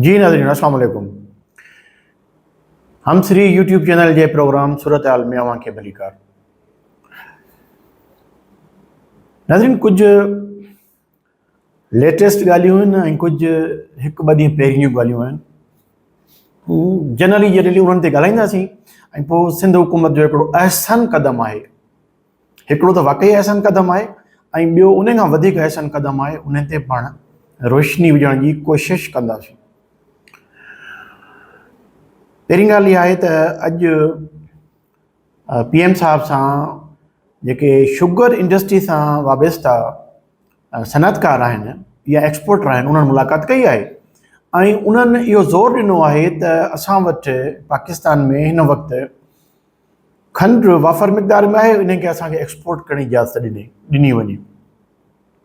जी नाज़रीन अस्सलाम वालेकुम। हम श्री यूट्यूब चैनल जे प्रोग्राम सूरत हाल में अवां खे भलीकार। नाज़रीन कुछ लेटेस्ट ॻाल्हियूं आहिनि ऐं कुझु हिकु ॿ ॾींहं पहिरीं जूं ॻाल्हियूं आहिनि। जनरली जॾहिं उन्हनि ते ॻाल्हाईंदासीं ऐं पोइ सिंध हुकूमत जो हिकिड़ो अहसन क़दम आहे, हिकिड़ो त वाक़ई अहसन क़दम आहे ऐं ॿियो उन खां वधीक अहसन क़दम आहे, उन ते पाण रोशनी विझण जी कोशिशि कंदासीं। पहिरीं ॻाल्हि इहा आहे त अॼु PM साहब सां जेके शुगर इंडस्ट्री सां वाबस्ता सनअतकार आहिनि या एक्सपोर्टर आहिनि उन्हनि मुलाक़ात कई आहे ऐं उन्हनि इहो ज़ोर ॾिनो आहे त असां वटि पाकिस्तान में हिन वक़्तु खंडु वाफ़र मिक़दार में आहे, इनखे असांखे एक्सपोर्ट करण जी इजाज़त ॾिनी वञे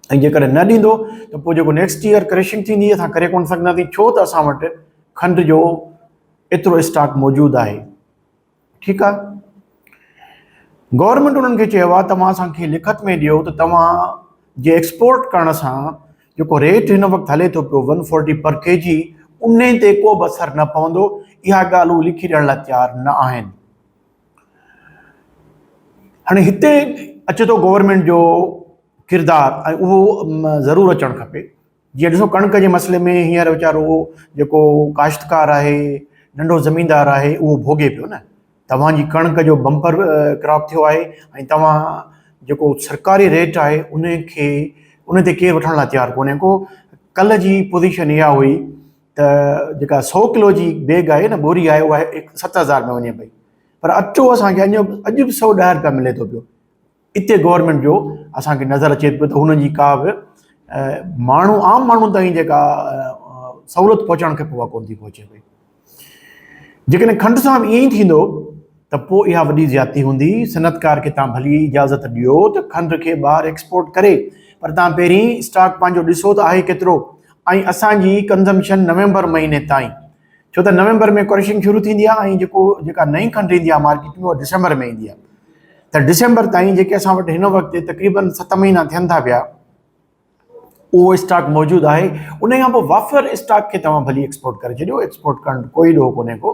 ऐं जेकॾहिं न ॾींदो त पोइ जेको नेक्स्ट ईयर क्रशिंग थींदी असां करे कोन सघंदासीं, छो त असां वटि खंड जो एतिरो स्टॉक मौजूदु आहे। ठीकु आहे, गवर्नमेंट उन्हनि खे चयो आहे तव्हां असांखे लिखत में ॾियो त तव्हां जे एक्सपोर्ट करण सां जेको रेट हिन वक़्तु हले थो पियो 140 पर kg उन ते को बि असरु न पवंदो। इहा ॻाल्हि उहे लिखी ॾियण लाइ तयारु न आहिनि। हाणे हिते अचे थो गवर्नमेंट जो किरदारु ऐं उहो ज़रूरु अचणु खपे। जीअं ॾिसो कणिक जे मसइले में हींअर वीचारो जेको काश्तकार आहे, नंढो ज़मीनदार आहे, उहो भोॻे पियो न। तव्हांजी कणिक जो बम्पर क्रॉप थियो आहे ऐं तव्हां जेको सरकारी रेट आहे उन ते केरु वठण लाइ तयारु कोन्हे को। कल्ह जी पोज़ीशन इहा हुई त जेका 100 किलो जी बैग आहे न, बोरी आहे, उहा 7000 में वञे पई, पर अटो असांखे अॼु बि 110 रुपया मिले थो पियो। इते गवर्नमेंट जो असांखे नज़र अचे पियो त हुनजी का बि माण्हू आम माण्हू ताईं जेका सहूलियत पहुचणु खपे उहा कोन थी पहुचे पई। जेकॾहिं खंड सां बि ईअं ई थींदो त पोइ इहा वॾी ज़्यादती हूंदी। सनअतकार खे तव्हां भली इजाज़त ॾियो त खंड खे ॿाहिरि एक्सपोर्ट करे, पर तव्हां पहिरीं स्टॉक पंहिंजो ॾिसो त आहे केतिरो ऐं असांजी कंज़म्पशन नवंबर महीने ताईं, छो त नवंबर में क्रशिंग शुरू थींदी आहे ऐं जेका नई खंड ईंदी आहे मार्केट में उहा डिसंबर में ईंदी आहे। त डिसंबर ताईं जेके असां वटि हिन वक़्तु तक़रीबन 7 महीना थियनि था पिया, उहो स्टॉक मौजूदु आहे। उन खां पोइ वाफ़र स्टॉक खे तव्हां भली एक्सपोर्ट करे छॾियो, एक्सपोर्ट करणु कोई ॾोह कोन्हे को।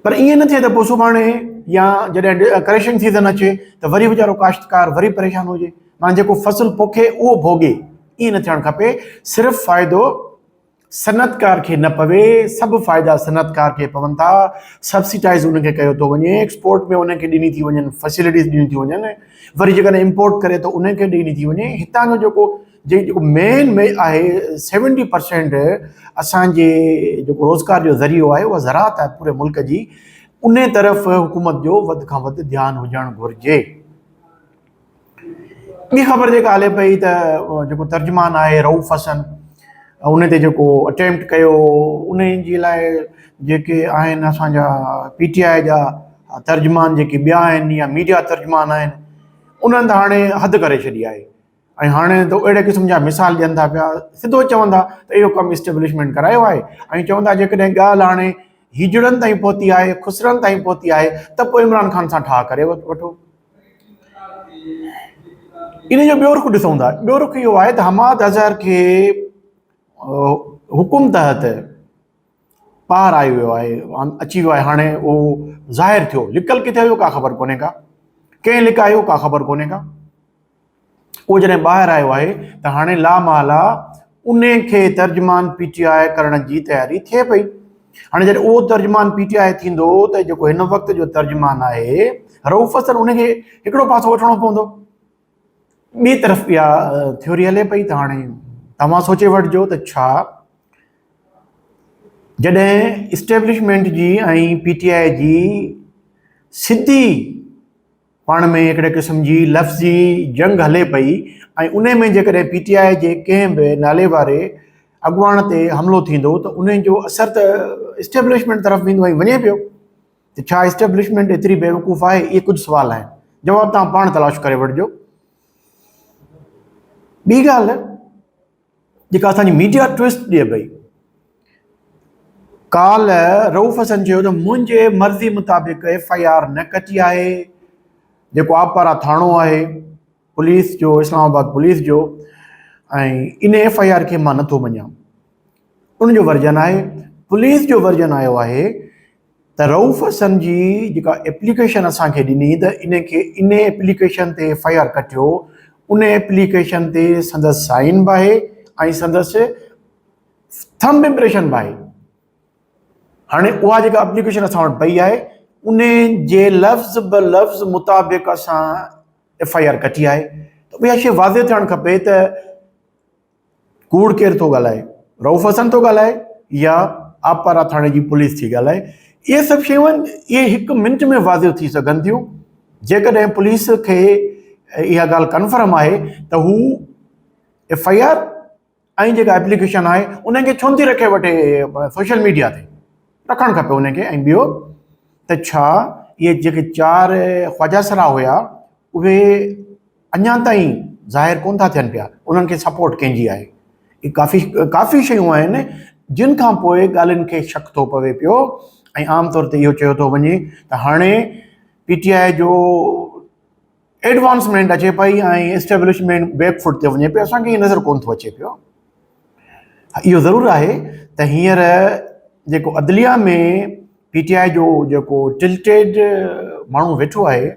पर ईअं न थिए त पोइ सुभाणे या जॾहिं क्रशिंग सीज़न अचे त वरी वीचारो काश्तकार वरी परेशान हुजे, माना जेको फसल पोखे उहो भोॻे। ईअं न थियणु खपे। सिर्फ़ु फ़ाइदो सनअतकार खे न पवे, सभु फ़ाइदा सनअतकार खे पवनि था। सब्सिडाइज़ उनखे कयो थो वञे, एक्सपोर्ट में उनखे ॾिनी थी वञनि, फैसिलिटीज़ ॾिनी थी वञनि, वरी जेकॾहिं इम्पोर्ट करे त उनखे ॾिनी थी वञे। हितां जो जेको मेन आहे 70% असांजे जेको रोज़गार जो ज़रियो आहे उहा ज़राअत आहे पूरे मुल्क जी। उन तरफ़ हुकूमत जो वधि खां वधि ध्यानु हुजणु घुरिजे। ॿी ख़बर जेका हले पई त जेको तर्जुमान आहे रऊफ़ हसन, उन ते जेको अटैम्प्ट कयो, उन जे लाइ जेके आहिनि असांजा PTI जा तर्जुमान जेके ॿिया आहिनि या मीडिया तर्जुमान आहिनि, उन्हनि त हाणे हदि करे छॾी आहे ऐं हाणे त अहिड़े क़िस्म जा मिसाल ॾियनि था पिया। सिधो चवंदा त इहो कमु इस्टेब्लिशमेंट करायो आहे ऐं चवंदा जेकॾहिं ॻाल्हि हाणे हिजड़नि ताईं पहुती आहे, खुसरनि ताईं पहुती आहे त पोइ इमरान ख़ान सां ठाह करे वठो। इन जो ॿियो रुख़ ॾिसूं था। ॿियो रुख़ इहो आहे त हमाद अज़हर खे हुकुम तहत पार आई वियो आहे, अची वियो आहे। हाणे उहो ज़ाहिर थियो, लिकल किथे हुयो का ख़बर कोन्हे का, कंहिं लिकायो का ख़बर कोन्हे का। उहो जॾहिं ॿाहिरि आयो आहे त हाणे लामाला उन खे तर्जुमान PTI करण जी तयारी थिए पई। हाणे जॾहिं उहो तर्जुमान PTI थींदो त जेको हिन वक़्त जो तर्जुमान आहे रऊफ़ हसन, उनखे हिकिड़ो पासो वठिणो पवंदो। ॿी तरफ़ इहा थ्योरी हले पई त हाणे तव्हां सोचे वठिजो त छा जॾहिं इस्टेब्लिशमेंट जी ऐं PTI जी सिधी पाण में हिकिड़े क़िस्म जी लफ़्ज़ी जंग हले पई ऐं उन में जेकॾहिं PTI जे कंहिं बि नाले वारे अॻुवाण ते हमिलो थींदो त उन जो असरु त इस्टेब्लिशमेंट तरफ़ वेंदो ऐं वञे पियो। त छा इस्टेब्लिशमेंट एतिरी बेवकूफ़ आहे? इहे कुझु सुवाल आहिनि, जवाबु तव्हां पाण तलाश करे वठिजो। ॿी ॻाल्हि जेका असांजी मीडिया ट्विस्ट ॾिए पई, काल्ह रऊफ़ हसन चयो त मुंहिंजे मर्ज़ी मुताबिक़ FIR न कटी आहे। जेको आबपारा थाणो आहे पुलिस जो, इस्लामाबाद पुलिस जो, ऐं इन FIR खे मां नथो मञां। उनजो वर्जन आहे। पुलिस जो वर्जन आयो आहे त रऊफ़ हसन जी जेका एप्लीकेशन असांखे ॾिनी त इन एप्लीकेशन ते FIR कटियो, उन एप्लीकेशन ते संदसि साइन बि आहे ऐं संदसि थंब इम्प्रेशन बि आहे। हाणे उहा जेका एप्लीकेशन असां वटि पई आहे उन जे लफ़्ज़ ब लफ़्ज़ मुताबिक़ असां FIR कटी आहे। त उहा शइ वाज़े थियणु खपे त कूड़ केरु थो ॻाल्हाए, रऊफ़ हसन थो ॻाल्हाए या आपारा थाणे जी पुलिस थी ॻाल्हाए। इहे सभु शयूं आहिनि, इहे हिकु मिंट में वाज़े थी सघनि थियूं। जेकॾहिं पुलिस खे इहा ॻाल्हि कंफर्म आहे त हू FIR ऐं जेका एप्लीकेशन आहे उनखे छो नथी रखे वठे सोशल मीडिया ते, रखणु खपे उनखे। ऐं ॿियो त छा इहे जेके 4 ख्वाजासरा हुया उहे अञा ताईं ज़ाहिर कोन था थियनि पिया, उन्हनि खे सपोर्ट कंहिंजी आहे। काफ़ी शयूं आहिनि जिन खां पोइ ॻाल्हियुनि खे शक थो पवे पियो ऐं आमतौर ते इहो चयो थो वञे त हाणे PTI जो एडवांसमेंट अचे पई ऐं एस्टेब्लिशमेंट बैकफुट ते वञे पियो। असांखे इहो नज़र कोन थो अचे पियो। इहो ज़रूरु आहे त हींअर जेको अदलिया में PTI जो जेको टिल्टेड माण्हू वेठो आहे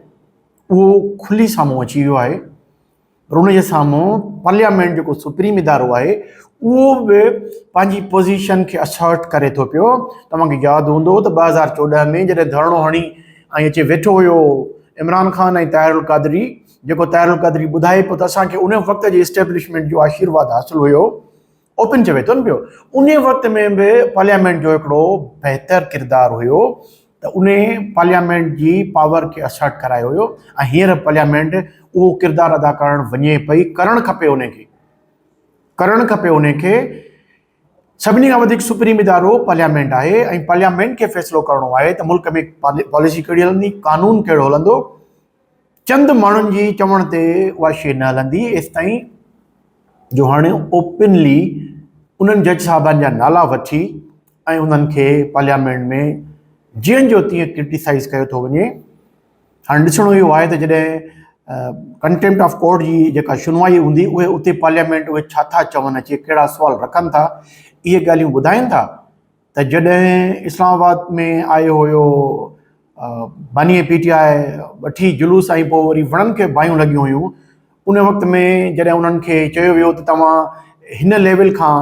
उहो खुली साम्हूं अची वियो आहे। पर उनजे साम्हूं पार्लियामेंट जेको सुप्रीम इदारो आहे उहो बि पंहिंजी पोज़ीशन खे असर्ट करे थो पियो। तव्हांखे यादि हूंदो त 2014 में जॾहिं धरणो हणी ऐं अची वेठो हुयो इमरान ख़ान ऐं ताहिरुल क़ादरी, जेको ताहिरुल क़ादरी ॿुधाए पियो त असांखे उन वक़्त जे एस्टेब्लिशमेंट जो आशीर्वाद हासिलु हुयो, ओपन चवे थो न पियो। उन वक़्त में बि पार्लियामेंट जो हिकिड़ो बहितर किरदारु हुयो त उन पार्लियामेंट जी पावर खे असर्ट करायो हुयो ऐं हींअर पार्लियामेंट उहो किरदारु अदा करणु वञे पई, करणु खपे उनखे। सभिनी खां वधीक सुप्रीम इदारो पार्लियामेंट आहे ऐं पार्लियामेंट खे फ़ैसिलो करिणो आहे त मुल्क में पॉलिसी कहिड़ी हलंदी, कानून कहिड़ो हलंदो। चंद माण्हुनि जी चवण ते उहा शइ न हलंदी एसिताईं जो हाणे ओपनली उन्हनि जज साहबनि जा नाला वठी ऐं उन्हनि खे पार्लियामेंट में जीअं जो तीअं क्रिटिसाइज़ कयो थो वञे। हाणे ॾिसणो इहो आहे त जॾहिं कंटेम्प्ट ऑफ कोर्ट जी जेका सुनवाई हूंदी उहे उते पार्लियामेंट उहे छा था चवनि, अचे कहिड़ा सुवाल रखनि था, इहे ॻाल्हियूं ॿुधाइनि था। त जॾहिं इस्लामाबाद में आयो हुयो बानी PTI वठी जुलूस ऐं पोइ वरी वणनि खे बाहियूं लॻियूं हुयूं, उन वक़्त में जॾहिं उन्हनि खे चयो वियो त तव्हां हिन लेवल खां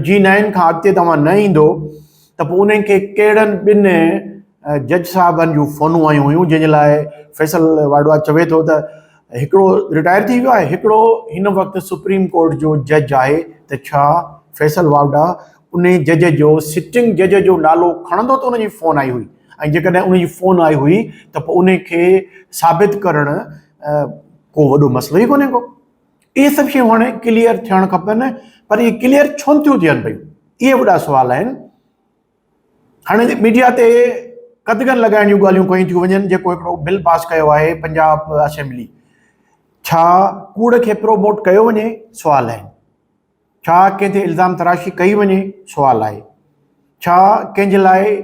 G9 खां अॻिते तव्हां न ईंदो त पोइ उन्हनि खे कहिड़नि 2 जज साहबनि जूं फ़ोनूं आयूं हुयूं, जंहिंजे लाइ फैसल वाडवा चवे थो त हिकिड़ो रिटायर थी वियो आहे, हिकिड़ो हिन वक़्तु सुप्रीम कोर्ट जो जज आहे। त छा फैसल वाडा उन जज जो सिटिंग जज जो नालो खणंदो त उनजी फ़ोन आई हुई, ऐं जेकॾहिं उनजी फ़ोन आई हुई त पोइ उनखे साबित करणु को वॾो मसइलो ई कोन्हे को। इहे सभु शयूं हाणे क्लियर थियणु खपनि, पर इहे क्लियर छो नथियूं थियनि पयूं, इहे वॾा सुवाल आहिनि। हाणे मीडिया ते कदगन लॻाइण जूं ॻाल्हियूं कयूं थियूं वञनि। जेको हिकिड़ो बिल पास कयो आहे पंजाब असेंबली, छा कूड़ खे प्रोमोट कयो वञे, सुवाल आहिनि। छा कंहिं ते इल्ज़ाम तराशी कई वञे, सुवाल आहे। छा कंहिंजे लाइ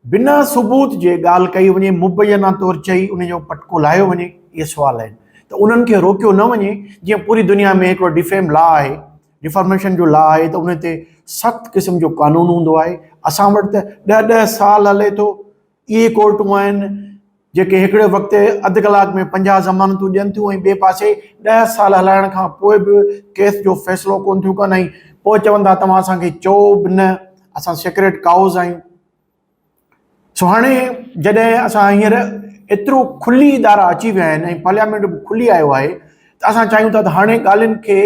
बिना सबूत जे ॻाल्हि कई वञे, मुबैना तौरु चई उनजो पटको लाहियो वञे, इहे सुवाल आहिनि। त उन्हनि खे रोकियो न वञे। जीअं पूरी दुनिया में हिकिड़ो डिफेम लॉ आहे, डिफॉर्मेशन जो लॉ आहे, त उन ते सख़्तु क़िस्म जो कानून हूंदो आहे। असां वटि त 10-10 साल हले थो। इहे कोर्टूं आहिनि जेके हिकिड़े वक़्तु अधु कलाक में 50 ज़मानतूं ॾियनि थियूं ऐं ॿिए पासे 10 साल हलाइण खां पोइ बि केस जो फ़ैसिलो कोन थियूं कनि ऐं पोइ चवनि था तव्हां असांखे चओ बि न, असां सेक्रेट काउज़ आहियूं। सो हाणे जॾहिं असां हींअर एतिरो खुली इदारा अची विया आहिनि ऐं पार्लियामेंट बि खुली आयो आहे, त असां चाहियूं था त हाणे ॻाल्हियुनि खे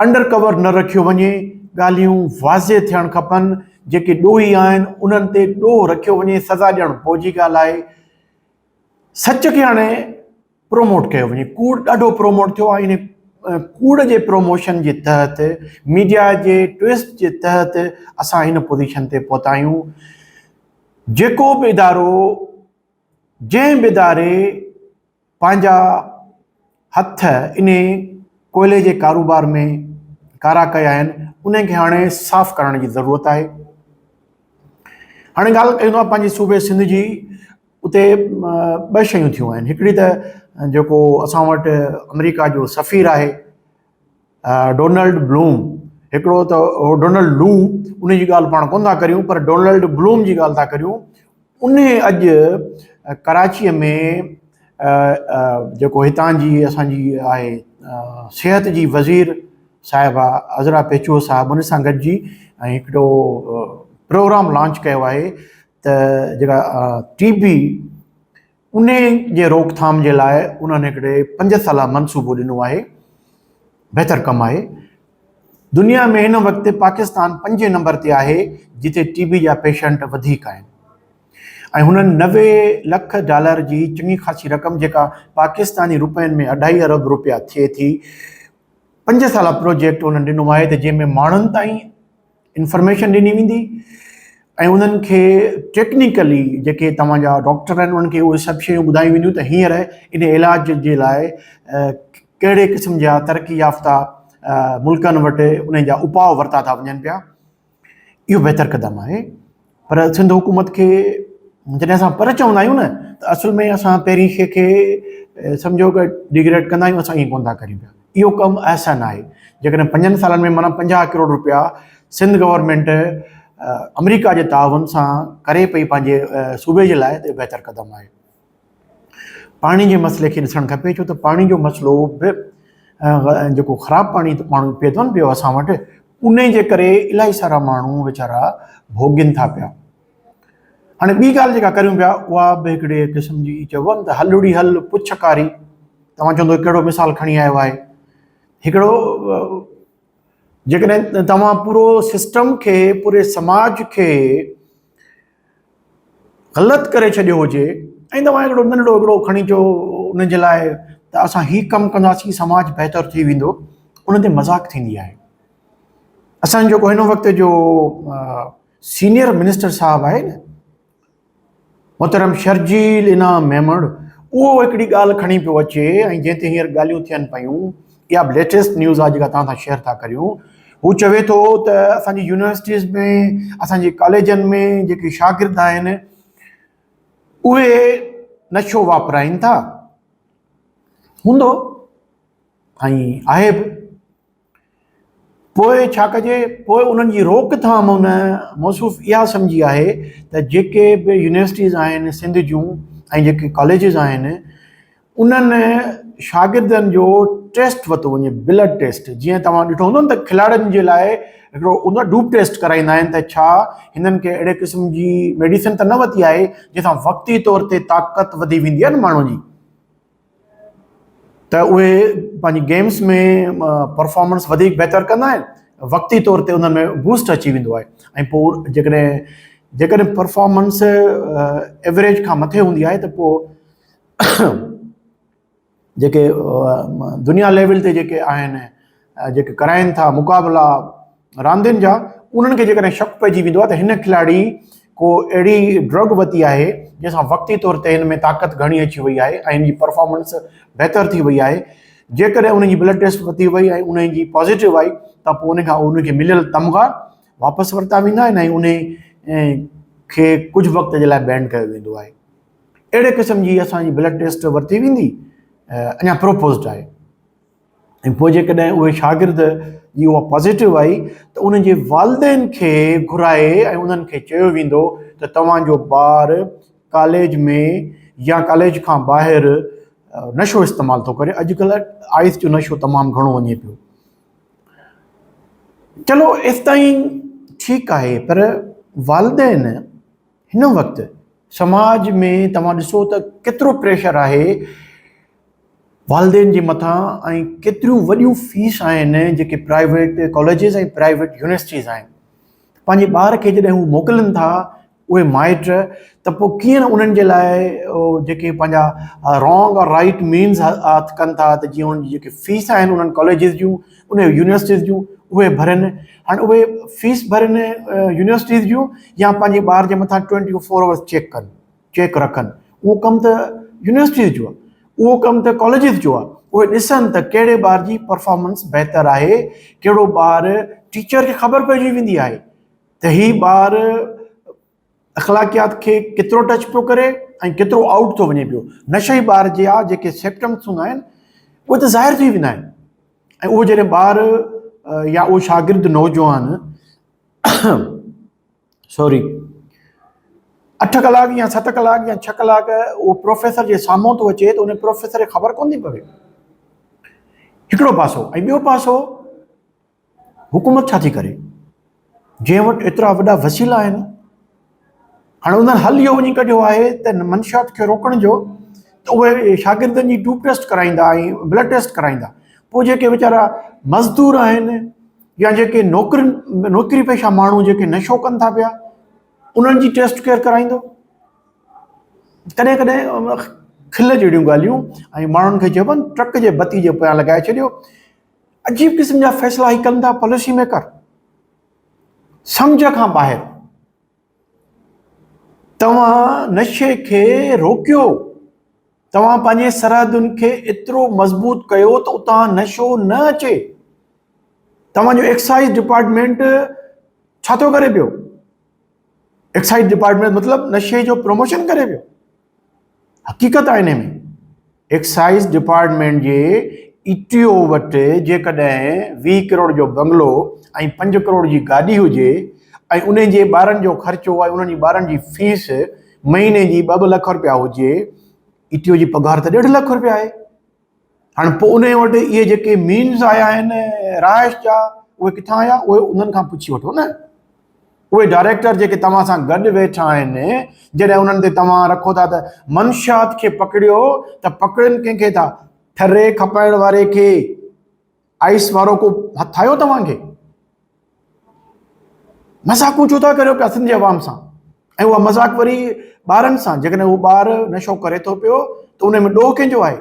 अंडर कवर न रखियो वञे, ॻाल्हियूं वाज़े थियणु खपनि। जेके ॾोही आहिनि उन्हनि ते ॾोह रखियो वञे, सज़ा ॾियणु पोइ जी ॻाल्हि आहे। सच खे हाणे प्रोमोट कयो वञे। कूड़ ॾाढो प्रोमोट थियो आहे। इन कूड़ जे प्रोमोशन जे तहत, मीडिया जे ट्विस्ट जे तहत असां हिन पोज़ीशन ते पहुता आहियूं। जेको बि इदारो, जंहिं बि इदारे पंहिंजा हथ इन कोयले जे कारोबार में कारा कया आहिनि, उनखे हाणे साफ़ करण जी ज़रूरत आहे। हाणे ॻाल्हि कयूं था पंहिंजे सूबे सिंध जी, उते 2 शयूं थियूं आहिनि। हिकिड़ी त जेको असां वटि अमेरिका जो सफ़ीर आहे डोनाल्ड ब्लूम, हिकिड़ो त डोनाल्ड लू, उन जी ॻाल्हि पाण कोन था करियूं, पर डोनाल्ड ब्लूम जी ॻाल्हि था करियूं। उन अॼु कराचीअ में जेको हितां जी असांजी आहे सिहत जी वज़ीर साहिबा अज़रा पेचो साहिबु, उन सां गॾिजी ऐं हिकिड़ो प्रोग्राम लॉन्च कयो आहे त जेका TB उन जे रोकथाम जे लाइ उन्हनि हिकिड़े 5 साला मनसूबो ॾिनो आहे। बहितर कमु आहे। दुनिया में हिन वक़्तु पाकिस्तान 5 नंबर ते आहे जिते TB जा पेशेंट वधीक आहिनि ऐं हुननि $90 लख जी चङी ख़ासी रक़म, जेका पाकिस्तानी रुपयनि में 2.5 अरब रुपया थिए थी, 5 साला प्रोजेक्ट उन्हनि ॾिनो आहे त जंहिंमें माण्हुनि ताईं इंफॉर्मेशन ॾिनी वेंदी ऐं उन्हनि खे टेक्निकली जेके तव्हांजा डॉक्टर आहिनि उन्हनि खे उहे सभु शयूं ॿुधायूं वेंदियूं त हींअर इन इलाज जे लाइ कहिड़े क़िस्म जा तरक़ी याफ़्ता मुल्कनि वटि उन जा उपाउ वरिता था वञनि पिया। इहो बहितर क़दम आहे। पर सिंध हुकूमत खे जॾहिं असां पर चवंदा आहियूं न, त असल में असां पहिरीं शइ खे सम्झो कि डिग्रेड कंदा आहियूं, असां ईअं कोन था करियूं पिया। इहो कमु आसान आहे। जेकॾहिं 5 सालनि में माना 50 करोड़ रुपया सिंध गवर्नमेंट अमेरिका जे ताउन सां करे पई पंहिंजे सूबे जे लाइ, त बहितर क़दम आहे। पाणी जे मसइले खे ॾिसणु खपे, छो त पाणी जो मसइलो बि जेको ख़राबु पाणी माण्हू पीए थो न पियो असां वटि, उन जे करे इलाही सारा माण्हू वीचारा भोॻनि था पिया। हाणे ॿी ॻाल्हि जेका करियूं पिया उहा बि हिकिड़े क़िस्म जी चइबो आहे न त हलड़ी हल पुछकारी। तव्हां चवंदो कहिड़ो मिसाल खणी आयो आहे। हिकिड़ो जेकॾहिं तव्हां पूरो सिस्टम खे, पूरे समाज खे ग़लति करे छॾियो हुजे ऐं तव्हां हिकिड़ो नंढड़ो हिकिड़ो खणी अचो उन जे लाइ त असां हीउ कमु कंदासीं, समाज बहितर थी वेंदो, उन ते मज़ाक़ थींदी आहे। असांजो जेको हिन वक़्त जो सीनियर मिनिस्टर साहिबु आहे न, मोहतरम शर्जील इनाम मेमण, उहो हिकिड़ी ॻाल्हि खणी पियो अचे ऐं जंहिं ते हींअर ॻाल्हियूं थियनि पियूं। इहा लेटेस्ट न्यूज़ आहे जेका तव्हां सां शेयर था करियूं। हू चवे थो त असांजी यूनिवर्सिटीज़ में, असांजे कॉलेजनि में जेके शागिर्द आहिनि उहे नशो वापराइनि था। हूंदो ऐं आहे बि। पोइ छा कजे, पोइ उन्हनि जी रोकथाम उन मौसूफ़ इहा सम्झी आहे त जेके बि यूनिवर्सिटीज़ आहिनि सिंध जूं ऐं जेके कॉलेजिस आहिनि, उन्हनि शागिर्दनि जो टेस्ट वरितो वञे, ब्लड टेस्ट। जीअं तव्हां ॾिठो हूंदो न त खिलाड़ियुनि जे लाइ हिकिड़ो उन डूप टेस्ट कराईंदा आहिनि त छा हिननि खे अहिड़े क़िस्म जी मेडिसिन त न वरिती आहे जंहिंसां वक़्ती तौर ते ताक़त वधी वेंदी आहे न माण्हू जी, त उहे पंहिंजी गेम्स में परफॉर्मेंस वधीक बहितर कंदा आहिनि, वक़्ती तौर ते उन में बूस्ट अची वेंदो आहे। ऐं पोइ जेकॾहिं परफॉर्मेंस एवरेज खां मथे हूंदी आहे त पोइ जेके दुनिया लेवल ते जेके आहिनि, जेके कराइनि था मुक़ाबला रांदियुनि जा, उन्हनि खे जेकॾहिं शक पइजी वेंदो आहे त हिन खिलाड़ी को अहिड़ी ड्रग वरिती आहे जंहिंसां वक़्ती तौर ते हिन में ताक़त घणी अची वई आहे ऐं हिन जी परफॉर्मेंस बहितर थी वई आहे, जेकॾहिं उन जी ब्लड टेस्ट वरिती वई ऐं उन जी पॉज़िटिव आई, त पोइ उनखां उनखे मिलियल तमगा वापसि वरिता वेंदा आहिनि ऐं उन खे कुझु वक़्त जे लाइ बैन कयो वेंदो आहे। अहिड़े क़िस्म जी असांजी ब्लड टेस्ट वरिती वेंदी, अञा प्रोपोज़ड आहे। ऐं पोइ जेकॾहिं उहे शागिर्द जी उहा पॉज़िटिव आई त उन जे वालिदेन खे घुराए ऐं उन्हनि खे चयो वेंदो त तव्हांजो ॿार कॉलेज में या कॉलेज खां ॿाहिरि नशो इस्तेमालु थो करे। अॼुकल्ह आइस जो नशो तमामु घणो वञे पियो। चलो एसि ताईं ठीकु आहे, पर वालिदेन हिन वक़्तु समाज में तव्हां ॾिसो त केतिरो प्रेशर आहे वालिदेन जे मथां ऐं केतिरियूं वॾियूं फीस आहिनि जेके प्राइवेट कॉलेजिस ऐं प्राइवेट यूनिवर्सिटीज़ आहिनि। पंहिंजे ॿार खे जॾहिं हू मोकिलनि था उहे माइट, त पोइ कीअं उन्हनि जे लाइ जेके पंहिंजा रॉन्ग और राइट मीन्स हथ कनि था त जीअं उन्हनि जी जेके फीस आहिनि उन्हनि कॉलेजिस जूं, उन यूनिवर्सिटीज़ जूं, उहे भरनि। हाणे उहे फीस भरनि यूनिवर्सिटीज़ जूं या पंहिंजे ॿार जे मथां 24 आवर्स चेक रखनि, उहो कमु त यूनिवर्सिटीज़ जो आहे, उहो कमु त कॉलेजिस जो आहे। उहे ॾिसनि त कहिड़े ॿार जी परफॉर्मेंस बहितर आहे, कहिड़ो ॿार टीचर खे ख़बर पइजी वेंदी आहे त हीउ ॿार अख़लाक़ियात खे केतिरो टच पियो करे ऐं केतिरो आउट थो वञे पियो। नशे ॿार जा जेके सिम्पटम्स हूंदा आहिनि उहे त ज़ाहिर थी वेंदा आहिनि। ऐं उहो जॾहिं ॿार या उहो शागिर्द नौजवान सॉरी 8 कलाक या 7 कलाक या 6 कलाक उहो प्रोफेसर जे साम्हूं थो अचे त उन प्रोफेसर खे ख़बर कोन थी पवे। हिकिड़ो पासो ऐं ॿियो पासो हुकूमत छा थी करे, जंहिं वटि एतिरा वॾा वसीला आहिनि। हाणे उन्हनि हल इहो वञी कढियो आहे त मंशियात खे रोकण जो, त उहे शागिर्दनि जी ट्यूब टेस्ट कराईंदा ऐं ब्लड टेस्ट कराईंदा। पोइ जेके वीचारा मज़दूर आहिनि या जेके नौकिरी पेशा माण्हू जेके नशो कनि था पिया, उन्हनि जी टेस्ट केरु कराईंदो? कॾहिं कॾहिं खिल जहिड़ियूं ॻाल्हियूं ऐं माण्हुनि खे चइबो ट्रक जे बत्ती जे पोयां लॻाए छॾियो। अजीब क़िस्म जा फ़ैसिला ही कनि था पॉलिसी मेकर, सम्झ खां ॿाहिरि। तव्हां नशे खे रोकियो, तव्हां पंहिंजे सरहदुनि खे एतिरो मज़बूत कयो त उतां नशो न अचे। तव्हांजो एक्साइज़ डिपार्टमेंट छा थो करे पियो? एक्साइज़ डिपार्टमेंट मतिलबु नशे जो प्रमोशन करे पियो। हक़ीक़त आहे हिन में, एक्साइज़ डिपार्टमेंट जे ईटीओ वटि जेकॾहिं 20 करोड़ जो बंगलो ऐं 5 करोड़ जी गाॾी हुजे ऐं उन जे ॿारनि जो ख़र्चो ऐं उन्हनि जी ॿारनि जी फीस महीने जी 2-2 लख रुपया हुजे, ईटीओ जी पघार त 1.5 लख रुपया आहे। हाणे पोइ उन वटि इहे जेके मीन्स आया आहिनि रहाइश जा, उहे किथां आया? उहे उन्हनि खां पुछी वठो न। उहे डायरेक्टर जेके तव्हां सां गॾु वेठा आहिनि, जॾहिं उन्हनि ते तव्हां रखो था त मंशियात खे पकड़ियो, त पकड़नि कंहिंखे था? ठरे खपाइण वारे खे। आइस वारो को हथु आयो तव्हांखे? मज़ाक़ूं छो था करियो पिया सिंध जे अवाम सां? ऐं उहा मज़ाक़ वरी ॿारनि सां। जेकॾहिं उहो ॿारु नशो करे थो पियो त उन में ॾोह कंहिंजो आहे?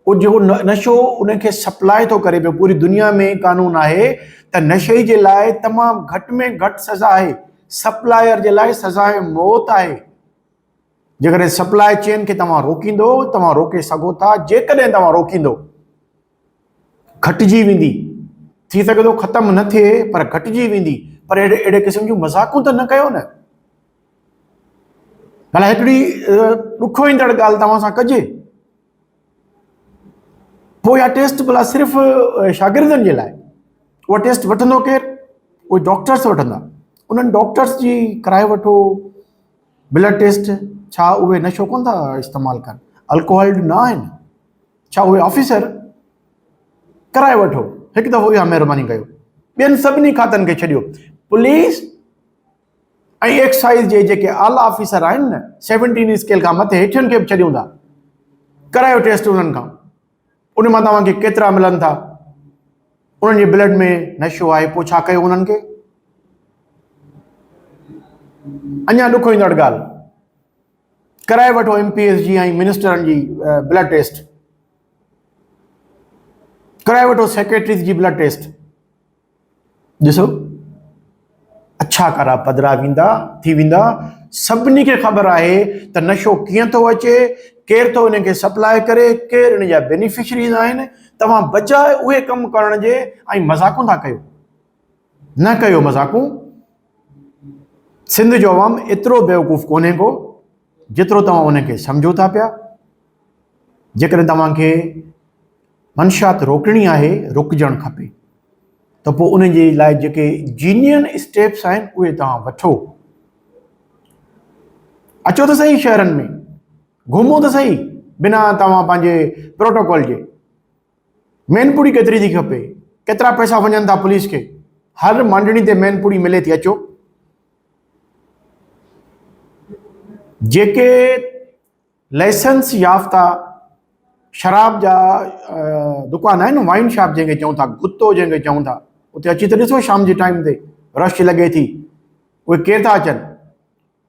उहो जेको नशो उनखे सप्लाई थो करे पियो। पूरी दुनिया में कानून आहे त नशे जे लाइ तमामु घटि में घटि सज़ा आहे, सप्लायर जे लाइ सज़ाए मौत आहे। जेकॾहिं सप्लाई चेन खे तव्हां रोकींदो, तव्हां रोके सघो था। जेकॾहिं तव्हां रोकींदो, घटिजी वेंदी। थी सघे थो ख़तमु न थिए पर घटिजी वेंदी। पर अहिड़े क़िस्म जूं मज़ाक़ूं त न कयो न। भला हिकिड़ी ॾुखो ईंदड़ ॻाल्हि तव्हां सां कजे, पोइ इहा टेस्ट भला सिर्फ़ु शागिर्दनि जे लाइ, उहा टेस्ट वठंदो केरु? उहे डॉक्टर्स वठंदा। उन्हनि डॉक्टर्स जी कराए वठो ब्लड टेस्ट। छा उहे नशो कोन था इस्तेमालु कनि? अल्कोहल न आहिनि? छा उहे ऑफिसर? कराए वठो हिकु दफ़ो, इहा महिरबानी कयो। ॿियनि सभिनी खातनि खे छॾियो। पुलिस ऐं एक्साइज़ जे जेके आला ऑफिसर आहिनि न, 17 स्केल खां मथे हेठियुनि खे बि छॾियूं था। करायो टेस्ट उन्हनि खां। उन मां तव्हांखे केतिरा मिलनि था? उन्हनि जे ब्लड में नशो आहे। पोइ छा कयो उन्हनि खे? अञा ॾुखो ईंदड़ ॻाल्हि, कराए वठो MPS जी ऐं मिनिस्टरनि जी ब्लड टेस्ट। कराए वठो सेक्रेटरीज़ जी ब्लड टेस्ट। ॾिसो अछा कारा पधरा थी वेंदा। सभिनी खे ख़बर आहे त नशो कीअं थो अचे, केरु थो इनखे सप्लाई करे, केरु इन जा बेनिफिशरीज़ आहिनि। तव्हां बजाए उहे कमु करण जे ऐं मज़ाक़ूं था कयो। न कयो मज़ाक़ूं। सिंध जो अवाम एतिरो बेवकूफ़ कोन्हे को जेतिरो तव्हां उनखे सम्झो था पिया। जेकॾहिं तव्हांखे मंशियात रोकणी आहे, रुकजणु खपे। त पोइ उन जे लाइ जेके जीनियन स्टेप्स आहिनि उहे तव्हां वठो। अचो त सही शहरनि में, घुमो त सही बिना तव्हां पंहिंजे प्रोटोकॉल जे। मैनपुड़ी केतिरी थी खपे? केतिरा पैसा वञनि था पुलिस खे? हर मंडणी ते मैनपुड़ी मिले थी। अचो। जेके लाइसेंस याफ़्ता शराब जा दुकान आहिनि, वाइन शॉप जंहिंखे चऊं था, गुत्तो जंहिंखे चऊं था, उते अची त ॾिसो शाम जे टाइम ते रश लॻे थी। उहे केरु था अचनि?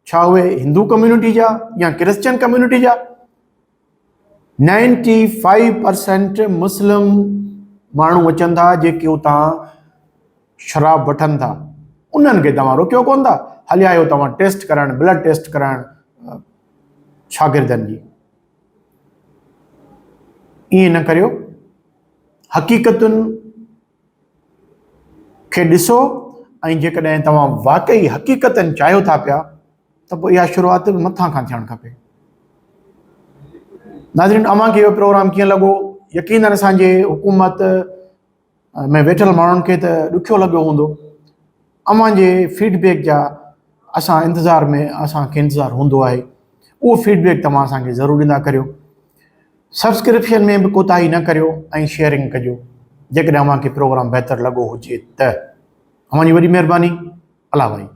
छा उहे हिंदू कम्यूनिटी जा या क्रिश्चियन कम्यूनिटी जा? 95% मुस्लिम माण्हू अचनि था जेके उतां शराब वठनि था। उन्हनि खे तव्हां रोकियो कोन था। हलिया आहियो तव्हां टेस्ट कराइण, ब्लड टेस्ट कराइण शागिर्दनि जी। ईअं न करियो। हक़ीक़तुनि खे ॾिसो ऐं जेकॾहिं तव्हां वाक़ई हक़ीक़तनि चाहियो था पिया त पोइ इहा शुरूआत मथां खां थियणु खपे। नाज़रीन, अव्हांखे इहो प्रोग्राम कीअं लॻो? यकीनन असांजे हुकूमत में वेठल माण्हुनि खे त ॾुखियो लॻियो हूंदो। अव्हां जे फीडबैक जा असांखे इंतज़ारु हूंदो आहे। उहो फीडबैक तव्हां असांखे ज़रूरु ॾींदा करियो। सब्सक्रिप्शन में बि कोताही न करियो ऐं शेयरिंग कजो जेकॾहिं अव्हांखे प्रोग्राम बहितरु लॻो हुजे त। अव्हां जी वॾी महिरबानी। अला भाई।